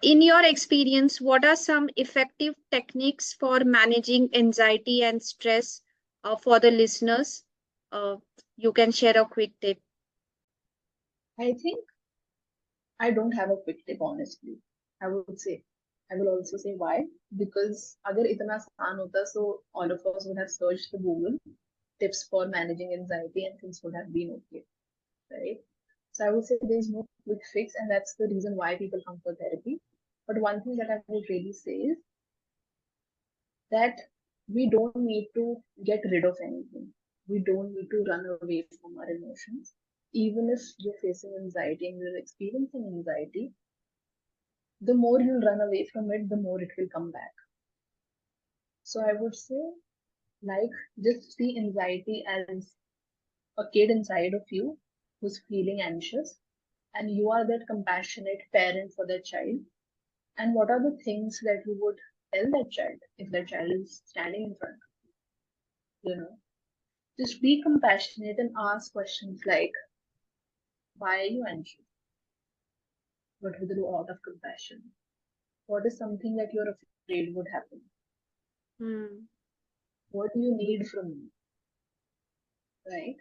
In your experience, what are some effective techniques for managing anxiety and stress for the listeners? You can share a quick tip. I think I don't have a quick tip, honestly. I will also say why. Because अगर इतना आसान होता, so all of us would have searched the Google tips for managing anxiety and things would have been okay, right? So I would say there's no quick fix, and that's the reason why people come for therapy. But one thing that I would really say is that we don't need to get rid of anything. We don't need to run away from our emotions. Even if you're facing anxiety and you're experiencing anxiety, the more you'll run away from it, the more it will come back. So I would say, like, just see anxiety as a kid inside of you who's feeling anxious, and you are that compassionate parent for that child. And what are the things that you would tell that child if that child is standing in front of you? Just be compassionate and ask questions like, why are you anxious? But with a lot of compassion. What is something that you're afraid would happen? Hmm. What do you need from me? Right?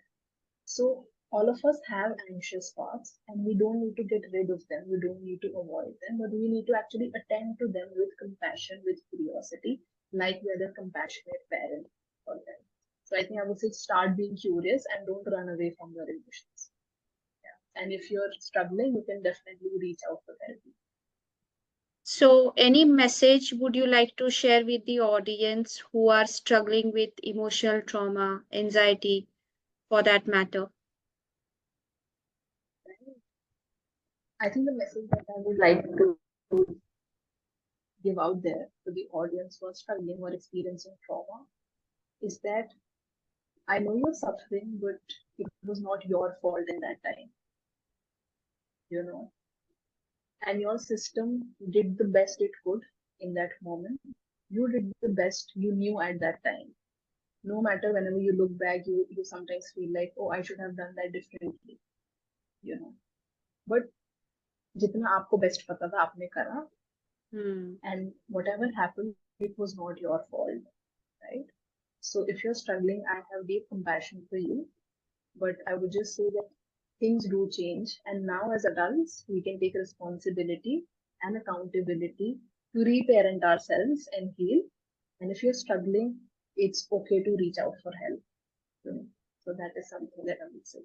So all of us have anxious thoughts and we don't need to get rid of them. We don't need to avoid them, but we need to actually attend to them with compassion, with curiosity, like we're the compassionate parent for them. So I think I would say start being curious and don't run away from your emotions. Yeah. And if you're struggling, you can definitely reach out for therapy. So, any message would you like to share with the audience who are struggling with emotional trauma, anxiety, for that matter? I think the message that I would like to give out there to the audience who are struggling or experiencing trauma is that I know you're suffering, but it was not your fault in that time, you know, and your system did the best it could in that moment. You did the best you knew at that time. No matter whenever you look back, you sometimes feel like, oh, I should have done that differently, you know. But जितना आपको best पता था आपने करा, and whatever happened, it was not your fault, right? So if you're struggling, I have deep compassion for you, but I would just say that things do change, and now as adults, we can take responsibility and accountability to reparent ourselves and heal. And if you're struggling, it's okay to reach out for help. So that is something that I would say.